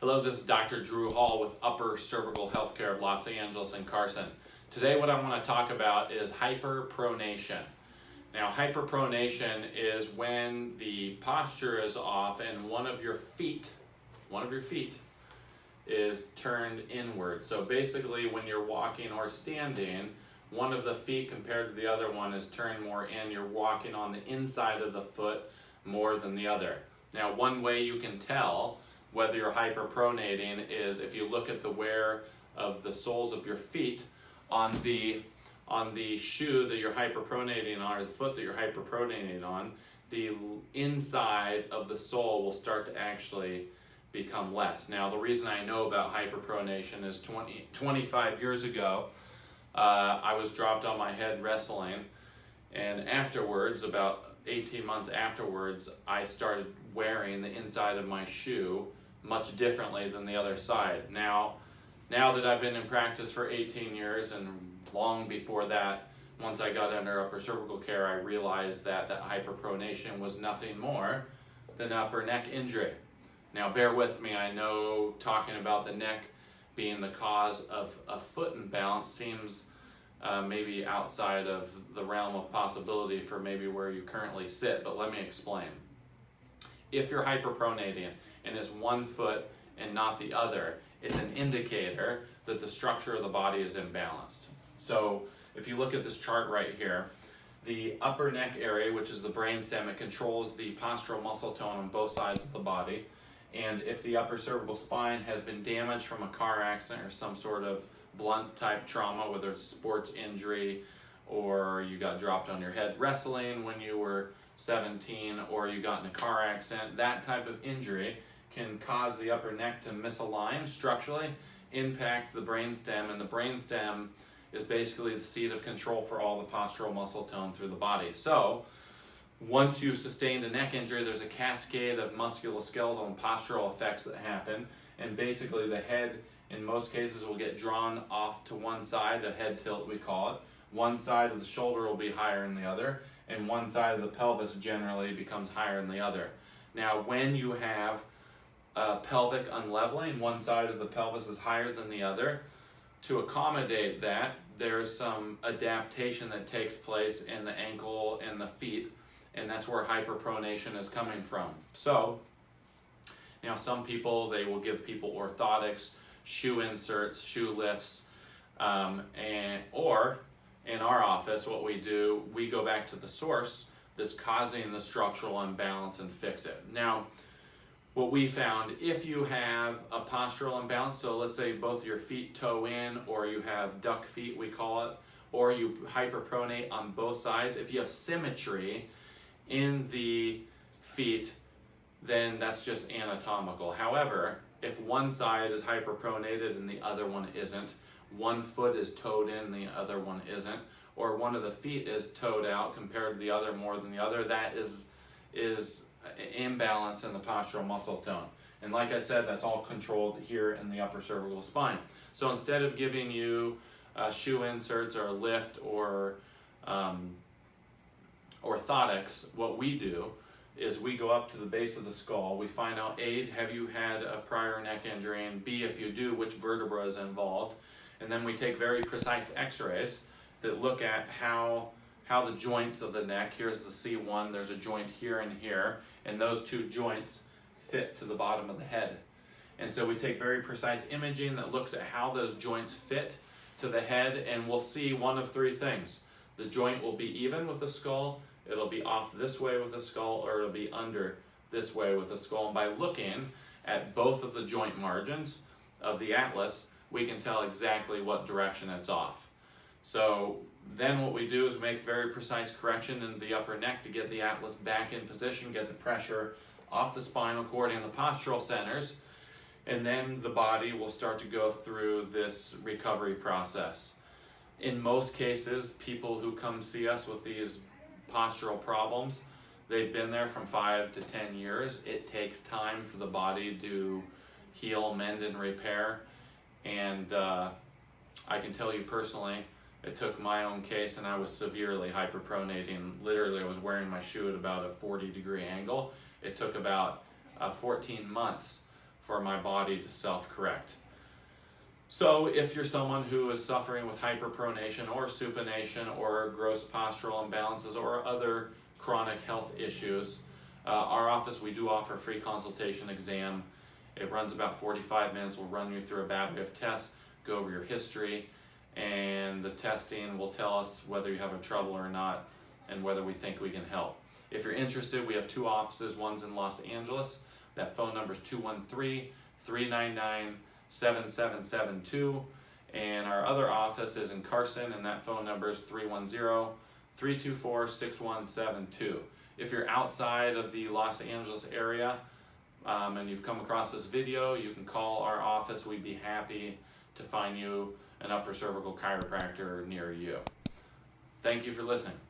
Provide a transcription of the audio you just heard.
Hello, this is Dr. Drew Hall with Upper Cervical Healthcare of Los Angeles and Carson. Today what I want to talk about is hyperpronation. Now, hyperpronation is when the posture is off and one of your feet is turned inward. So basically when you're walking or standing, one of the feet compared to the other one is turned more in. You're walking on the inside of the foot more than the other. Now, one way you can tell whether you're hyperpronating is if you look at the wear of the soles of your feet on the shoe that you're hyperpronating on, or the foot that you're hyperpronating on, the inside of the sole will start to actually become less. Now, the reason I know about hyperpronation is 25 years ago, I was dropped on my head wrestling, and afterwards, about 18 months afterwards, I started wearing the inside of my shoe much differently than the other side. Now that I've been in practice for 18 years and long before that, once I got under upper cervical care, I realized that hyperpronation was nothing more than upper neck injury. Now bear with me, I know talking about the neck being the cause of a foot imbalance seems maybe outside of the realm of possibility for maybe where you currently sit, but let me explain. If you're hyperpronating and it's one foot and not the other, it's an indicator that the structure of the body is imbalanced. So if you look at this chart right here, the upper neck area, which is the brainstem, it controls the postural muscle tone on both sides of the body. And if the upper cervical spine has been damaged from a car accident or some sort of blunt type trauma, whether it's sports injury or you got dropped on your head wrestling when you were 17 or you got in a car accident, that type of injury can cause the upper neck to misalign structurally, impact the brainstem, and the brainstem is basically the seat of control for all the postural muscle tone through the body. So once you've sustained a neck injury, there's a cascade of musculoskeletal and postural effects that happen, and basically the head in most cases will get drawn off to one side, a head tilt we call it. One side of the shoulder will be higher than the other, and one side of the pelvis generally becomes higher than the other. Now when you have pelvic unleveling, one side of the pelvis is higher than the other. To accommodate that, there's some adaptation that takes place in the ankle and the feet, and that's where hyperpronation is coming from. So now some people, they will give people orthotics, shoe inserts, shoe lifts, or in our office what we do, we go back to the source that's causing the structural imbalance and fix it. Now what we found, if you have a postural imbalance, so let's say both your feet toe in, or you have duck feet we call it, or you hyperpronate on both sides, if you have symmetry in the feet, then that's just anatomical. However, if one side is hyperpronated and the other one isn't, one foot is toed in and the other one isn't, or one of the feet is toed out compared to the other more than the other, that is imbalance in the postural muscle tone. And like I said, that's all controlled here in the upper cervical spine. So instead of giving you shoe inserts or lift or orthotics, what we do is we go up to the base of the skull, we find out A, have you had a prior neck injury, and B, if you do, which vertebra is involved, and then we take very precise x-rays that look at how the joints of the neck, here's the C1, there's a joint here and here, and those two joints fit to the bottom of the head. And so we take very precise imaging that looks at how those joints fit to the head, and we'll see one of three things. The joint will be even with the skull, it'll be off this way with the skull, or it'll be under this way with the skull. And by looking at both of the joint margins of the atlas, we can tell exactly what direction it's off. So then what we do is make very precise correction in the upper neck to get the atlas back in position, get the pressure off the spinal cord and the postural centers, and then the body will start to go through this recovery process. In most cases, people who come see us with these postural problems, they've been there from 5 to 10 years. It takes time for the body to heal, mend, and repair. And I can tell you personally, it took my own case and I was severely hyperpronating. Literally, I was wearing my shoe at about a 40-degree angle. It took about 14 months for my body to self-correct. So if you're someone who is suffering with hyperpronation or supination or gross postural imbalances or other chronic health issues, our office, we do offer a free consultation exam. It runs about 45 minutes. We'll run you through a battery of tests, go over your history, and the testing will tell us whether you have a trouble or not and whether we think we can help. If you're interested, we have 2 offices. One's in Los Angeles. That phone number is 213-399-7772. And our other office is in Carson, and that phone number is 310-324-6172. If you're outside of the Los Angeles area and you've come across this video, you can call our office. We'd be happy to find you an upper cervical chiropractor near you. Thank you for listening.